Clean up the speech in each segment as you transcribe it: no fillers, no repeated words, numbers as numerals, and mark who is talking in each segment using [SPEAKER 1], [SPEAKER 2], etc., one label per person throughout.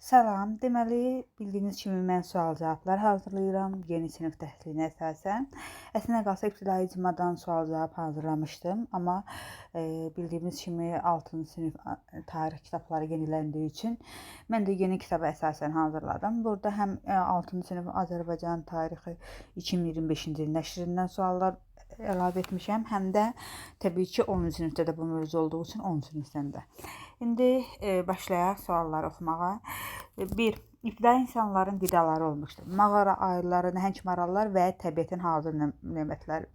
[SPEAKER 1] Salam, deməli, bildiyiniz kimi mən sual-cavablar hazırlayıram yeni sinif təhsilinə əsasən. Əslində qalsa ibtidai icmadan sual-cavab hazırlamışdım, amma bildiyimiz kimi 6-cı sinif tarix kitabları yeniləndiyi üçün mən də yeni kitaba əsasən hazırladım. Burada həm 6-cı sinif Azərbaycan tarixi 2025-ci il nəşrindən suallar əlavə etmişəm, həm də təbii ki 10-cu sinifdə də bu mövzu olduğu üçün 10-cu sinifdən də. İndi başlayaq sualları oxumağa. 1. İbtidai insanların qidaları olmuşdur. Mağara ayıları, nəhəng marallar və təbiətin hazır nemətləri.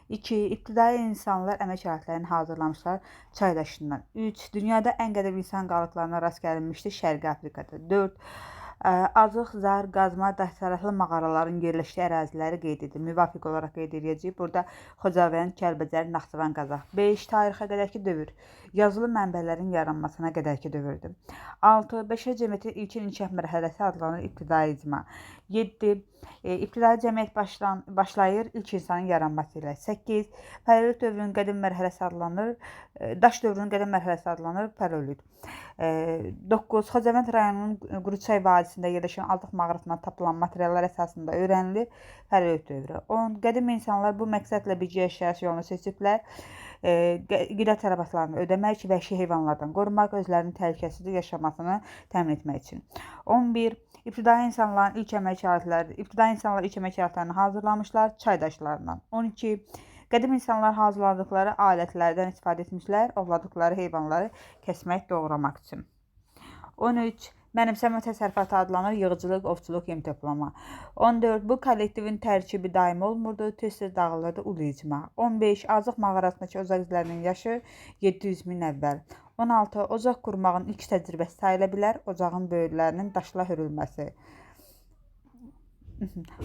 [SPEAKER 1] 2. İbtidai insanlar əmək alətlərini hazırlamışlar çay daşından. 3. Dünyada ən qədim insan qalıqlarına rast gəlinmişdir Şərqi Afrikada. 4. Azıq, zar, qazma, daşsarıqlı mağaraların yerləşdiyi əraziləri qeyd edilir. Müvafiq olaraq qeyd edəcəyik. Burada Xocavənd, Kəlbəcər, Naxçıvan, Qazax. 5. Tarixə qədərki dövr. Yazılı mənbələrin yaranmasına qədərki dövrdür. 6. Bəşər cəmiyyəti ilkin inkişaf mərhələsi adlanır ibtidai icma. 7. İbtidai cəmiyyət başlayır ilk insanın yaranması ilə. 8. Paleolit dövrünün qədim mərhələsi adlanır. Daş dövrünün qədim mərhələsi adlanır paleolit. 9. Xocavənd rayonunun Quruçay vadisində yerləşən Azıq mağarasından tapılan materiallar əsasında öyrənilir paleolit dövrü. 10. Qədim insanlar bu məqsədlə birgə yaşayış yolunu seçiblər. Qida tələbatlarını ödəmək, vəhşi heyvanlardan qorumaq, özlərinin təhlükəsiz yaşamasını təmin etmək üçün. 11. İbtidai insanlar ilk əmək alətlərini hazırlamışlar çay daşlarından. 12. Qədim insanlar hazırladıkları alətlərdən istifadə etmişlər, ovladıkları heyvanları kəsmək, doğramaq üçün. 13. Mənimsəmə təsərrüfatı adlanır, yığıcılıq, ovçuluq, yem toplama. 14. Bu kollektivin tərkibi daimi olmurdu, tez-tez dağılırdı ulu icma. 15. Azıq mağarasındakı ocaq izlərinin yaşı 700 min əvvəl. 16. Ocaq qurmağın ilk təcrübəsi sayıla bilər, ocağın böyürlərinin daşla hörülməsi.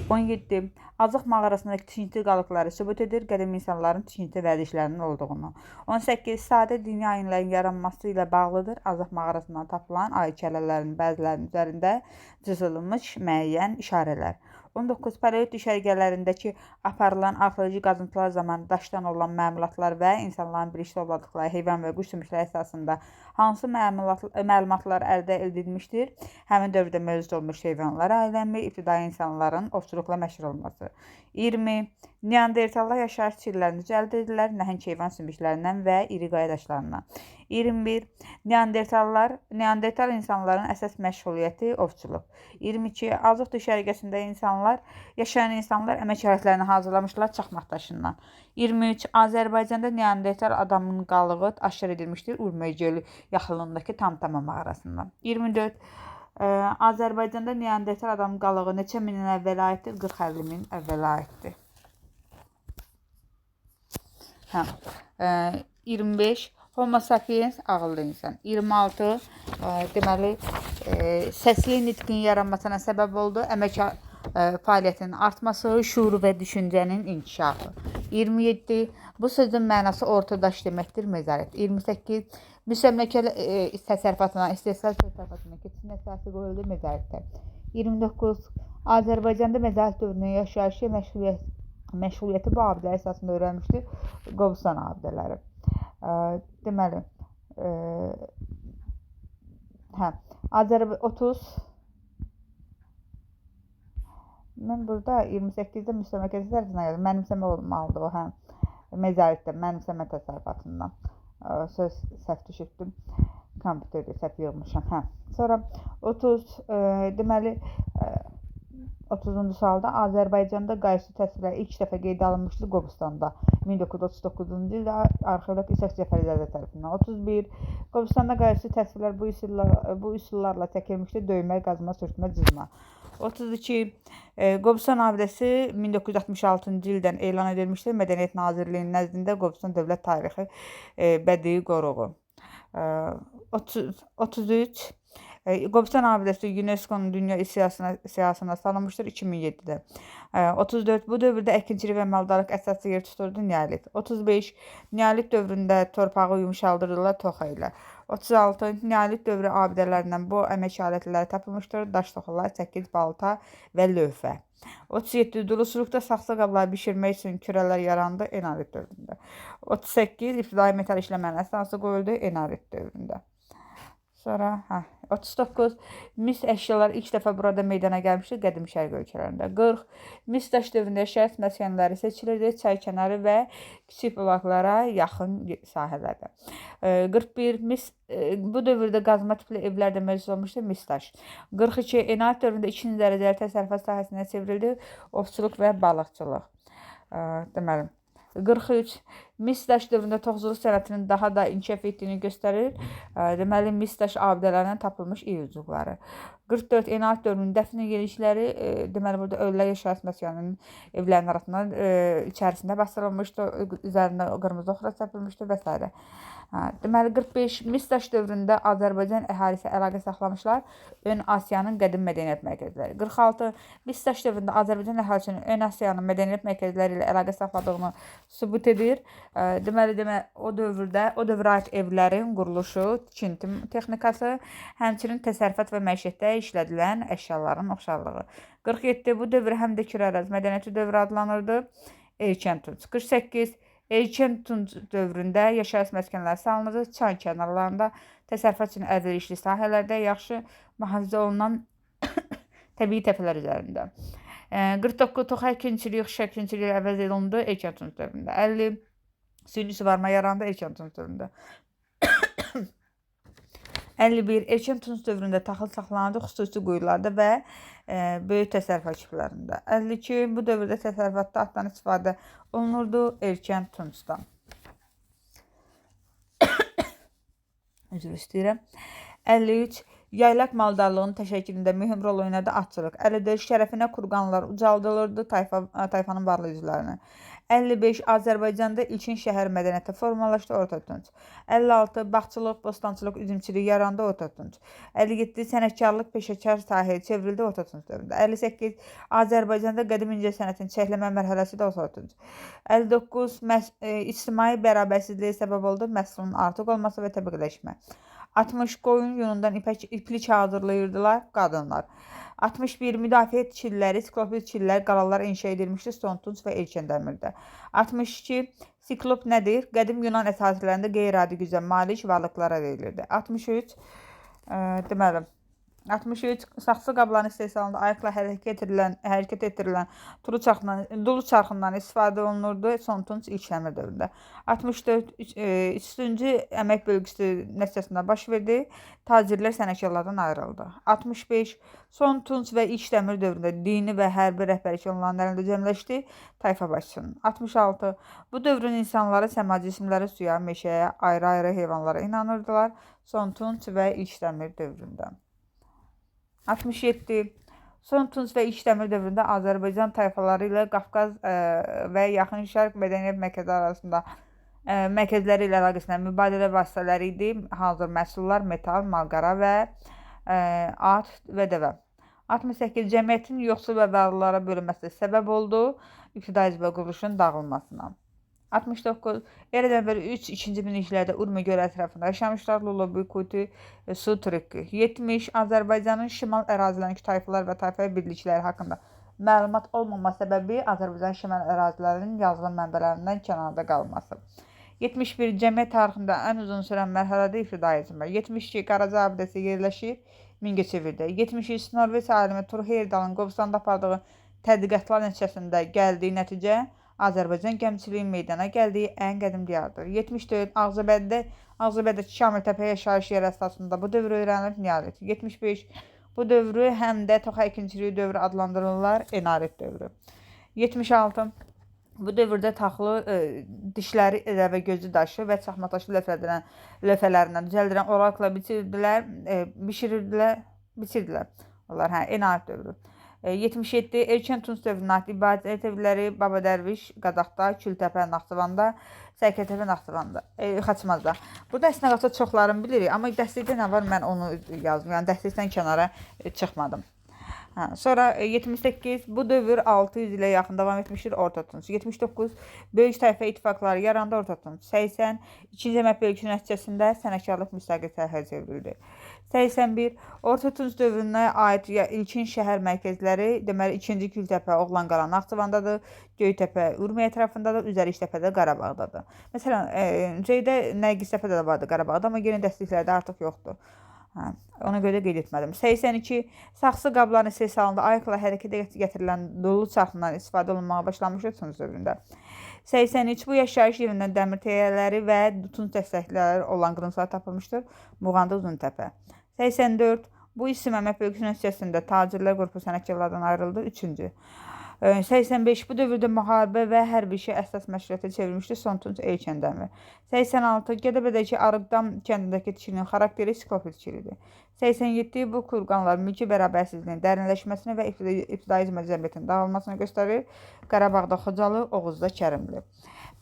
[SPEAKER 1] 17. Azıq mağarasındakı tikinti qalıqları sübut edir qədim insanların tikinti vərdişlərinin olduğunu. 18. Sadə dini ayinlərin yaranması ilə bağlıdır. Azıq mağarasından tapılan ayı kəllələrinin bəzilərinin üzərində cızılmış müəyyən işarələr. 19. Paleolit düşərgələrindəki aparılan arxeoloji qazıntılar zamanı daşdan olan məmulatlar və insanların birlikdə ovladıqları heyvan və quş sümükləri əsasında hansı məlumatlar əldə edilmişdir? Həmin dövrdə mövcud olmuş heyvanlar aləmi, ibtidai insanların ovçuluqla məşğul olması. 20. Neandertallar yaşayış çillərini əldə edirlər nəhəng heyvan sümüklərindən və iri qaya daşlarından. 21. Neandertal insanların əsas məşğuliyyəti ovçuluq. 22. Azıq düşərgəsində yaşayan insanlar əmək alətlərini hazırlamışlar çaxmaq daşından. 23. Azərbaycanda Neandertal adamın qalığı aşkar edilmişdir Urmiya gölü yaxınlığındakı Tamtama mağarasından. 24. Azərbaycanda Neandertal adamın qalığı neçə min il əvvələ aiddir? 40-50 min əvvələ aiddir. 25. Homo sapiens ağıllı insan. 26. Deməli, səsli nitqin yaranmasına səbəb oldu. Əmək fəaliyyətinin artması, şuuru və düşüncənin inkişafı. 27. Bu sözün mənası ortadaş deməkdir, mezarət. 28. Müstəmləkə təsərrüfatına, istehsal təsərrüfatına keçiş əsası qoyuldu, mezarətdə. 29. Azərbaycanda mezarət dövrünün yaşayışı məşğuliyyəti bu abidələr əsasında öyrənmişdir, Qobustan abidələri. Deməli, 30. Mən burada 28-də müstəmləkə təsərrüfatına yazdım. Mənimsəmə olmalıdır o, mezarətdə, mənimsəmə təsərrüfatından. Söz səhv düşürdüm. Kompüterdə səhv yığmışam. Sonra 30, deməli, 30-cu sualda Azərbaycanda qaysı təsvirlər ilk dəfə qeydə alınmışdır Qobustanda 1939-cu ildə arxeolog İshak Cəfərizadə tərəfindən. 31. Qobustanda qaysı təsvirlər bu üsullarla çəkilmişdir? Döymə, qazma, sürtmə, cızma. 32. Qobustan abidəsi 1966-cı ildən elan edilmişdir. Mədəniyyət Nazirliyinin nəzdində Qobustan Dövlət Tarixi Bədii Qoruğu. 33. Qobustan abidəsi UNESCO-nun dünya siyahısına salınmışdır 2007-də. 34. Bu dövrdə əkinçilik və maldarlıq əsası yer tuturdu neolit. 35. Neolit dövründə torpağı yumşaldırırlar toxa ilə. 36. Neolit dövrü abidələrindən bu əmək alətləri tapılmışdır. Daş toxalar, çəkic, balta və lövhə. 37. Duluçuluqda saxsı qabları bişirmək üçün kürələr yarandı eneolit dövründə. 38. İbtidai metal işləmənin əsası qoyuldu eneolit dövründə. Sonra 39 mis əşyalar ilk dəfə burada meydana gəlmişdi qədim şərq ölkələrində. 40 mis daş dövründə şəhər məskənləri seçilirdi, çaykənarı və kiçik bulaqlara yaxın sahələrdə. 41 bu dövrdə qazma tipli evlər də mövcud olmuşdu, mis daş. 42 enaət dövründə ikinci dərəcəli təsərrüfat sahəsinə çevrildi, ovçuluq və balıqçılıq. Deməli 43 mis daş dövründə toxuculuq sənətinin daha da inkişaf etdiyini göstərir. Deməli mis daş abidələrindən tapılmış iyucukları. 44 enaət dövrünün dəfn edilişləri, deməli burada ölülər yaşayış məskəninin evlərinin arasından içərisində basdırılmışdı, üzərində qırmızı oxra çəpilmişdi və s. Deməli 45 mis daş dövründə Azərbaycan əhalisi əlaqə saxlamışlar. Ön Asiyanın qədim mədəniyyət mərkəzləri. 46 mis daş dövründə Azərbaycan əhalisinin Ön Asiyanın mədəniyyət mərkəzləri ilə əlaqə saxladığını sübut edir. Deməli o dövrə aid evlərin quruluşu, tikinti texnikası, həmçinin təsərrüfat və məişətdə işlədilən əşyaların oxşarlığı. 47 bu dövr həm də Kürəraz mədəniyyəti dövrü adlanırdı. Erkən Tunc. 48 Erkən Tunc dövründə yaşayış məskənləri salınırdı. Çay kənarlarında təsərrüfat üçün əlverişli sahələrdə yaxşı mühafizə olunan təbii təpələr üzərində. 49 toxu əkinçiliyi, xış əkinçiliyi əvəz olundu Erkən Tunc dövründə. 50 süni suvarma yarandı Erkən Tunc dövründə. 51 Erkən Tunc dövründə taxıl saxlanırdı xüsusi quyularda və böyük təsərrüfat küplərində. 52 bu dövrdə təsərrüfatda atdan istifadə olunurdu Erkən Tuncdan. Üzr istəyirəm. 53 yaylaq maldarlığının təşəkkülündə mühüm rol oynadı atçılıq. 54 şərəfinə kurqanlar ucaldılırdı tayfanın varlı üzvlərinə. 55 Azərbaycanda ilkin şəhər mədəniyyəti formalaşdı Orta Tunc. 56 bağçılıq, bostançılıq, üzümçülük yarandı Orta Tunc. 57 sənətkarlıq peşəkar sahəyə çevrildi Orta Tunc dövründə. 58 Azərbaycanda qədim incəsənətin çəkləmə mərhələsi də Orta Tunc. 59 ictimai bərabərsizliyə səbəb oldu, məhsulun artıq olması və təbəqələşmə. 60 qoyun yunundan iplik hazırlayırdılar qadınlar. 61 müdafiə tikililəri, sikloplu tikililər, qalalar inşa edilmişdi Son Tunc və Erkən Dəmirdə. 62 siklop nədir? Qədim Yunan əsazilərində qeyri-adi gücə malik varlıqlara verilirdi. 63 deməli 63 saxsı qabların istehsalında ayaqla hərəkət etdirilən dulu çarxından istifadə olunurdu Son Tunc ilk Dəmir dövründə. 64 3-cü əmək bölgüsü nəticəsində baş verdi. Tacirlər sənətkarlardan ayrıldı. 65 Son Tunc və ilk Dəmir dövründə dini və hərbi rəhbərlik onların əlində cəmləşdi tayfa başçısının. 66 bu dövrün insanları səma cisimləri suya, meşəyə, ayrı-ayrı heyvanlara inanırdılar Son Tunc və ilk Dəmir dövründə. 67 Son Tunc və ilk Dəmir dövründə Azərbaycan tayfaları ilə Qafqaz və Yaxın Şərq mədəniyyət mərkəzləri ilə əlaqəsində mübadilə vasitələri idi. Hazır məhsullar, metal, malqara və at və dəvə. 68 cəmiyyətin yoxsul və varlılara bölünməsi səbəb oldu ibtidai quruluşun dağılmasına. 69 Eradan əvvəl 3-2-ci minilliklərdə Urmiya göl ətrafında yaşamışlar. Lulabuy, Kuti, Su, Turikki. 70 Azərbaycanın şimal ərazilərindəki tayfalar və tayfa birlikləri haqqında məlumat olmama səbəbi Azərbaycan şimal ərazilərinin yazılı mənbələrindən kənarda qalması. 71 cəmiyyət tarixində ən uzun sürən mərhələdə ibtidai icma. 72 Qaraca abidəsi yerləşir Mingəçevirdə. 73 Norveç alimi Tur Heyerdalın Qobustanda apardığı tədqiqatlar nəticəsində gəldiyi nəticə Azərbaycan gəmiçiliyin meydana gəldiyi ən qədim diyardır. 74 Ağzabədəki Şamiltəpə yaşayış yeri əsasında bu dövr öyrənilib Niyalit. 75 bu dövrü həm də toxa əkinçiliyi dövrü adlandırırlar Enarit dövrü. 76 bu dövrdə taxılı dişləri və gözü daşı və çaxma daşı lövhələrindən düzəldilən orakla biçirdilər. Onlar Enarit dövrü. 77 Erkən Tunc dövrünə aid ibadət evləri Baba Dərviş, Qadaxda, Kültəpə, Naxçıvanda, Sərkətəpə, Naxçıvanda, Xaçmazda. Burada əslində qalsa çoxlarını bilirik, amma dəstəkdə nə var mən onu yazdım, yəni dəstəkdən kənara çıxmadım. Sonra 78 bu dövr 600 ilə yaxın davam etmişdir Orta Tunc. 79 böyük tayfa ittifaqları yarandı Orta Tunc. 80 2-ci əmək bölgüsü nəticəsində sənətkarlıq müstəqil sahəyə çevrildi. 81 Orta Tunc dövrünə aid ilkin şəhər mərkəzləri, deməli 2-ci Kültəpə, Oğlanqala, Naxçıvandadır, Göytəpə, Urmiya ətrafındadır, Üzəriştəpədə, Qarabağdadır. Məsələn, Ceydə Nərgiztəpədə də vardı Qarabağda, amma yeni dəstəklərdə artıq yoxdur. Hə, ona görə də qeyd etmədim. 82. Saxsı qabların istehsalında ayıqla hərəkətə gətirilən dolu çarxından istifadə olunmağa başlanmışdır Tunc dövründə. 83. Bu yaşayış yerindən dəmir teyələri və tunc dəstəkləri olan qırıntılar tapılmışdır. Muğanda Uzuntəpə. 84. Bu isim əmək bölgüsü nəticəsində tacirlər qrupu sənətkarlardan ayrıldı. 3-cü. 85. Bu dövrdə müharibə və hərbi işə əsas məşğuliyyətə çevrilmişdir. Son Tunc Eykəndəmir. 86. Gədəbədəki Arıqdam kəndindəki tikilinin xarakteri siklopi tikilidir. 87. Bu kurqanlar mülki bərabərsizliyin dərinləşməsini və ibtidai cəmiyyətin dağılmasını göstərir. Qarabağda Xocalı, Oğuzda Kərimli.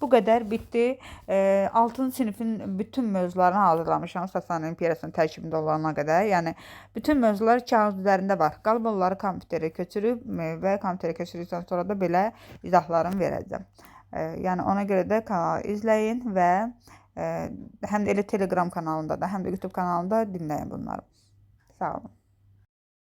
[SPEAKER 1] Bu qədər bitdi. 6-cı sinifin bütün mövzularını hazırlamışam Sasani İmperiyasının tərkibində olana qədər. Yəni bütün mövzular kağız üzərində var. Qalıb onları kompüterə köçürüb və kompüterə köçürükdən sonra da belə izahlarını verəcəm. Yəni ona görə də kanalı izləyin və həm də elə Telegram kanalında da, həm də YouTube kanalında dinləyin bunları. Sağ olun.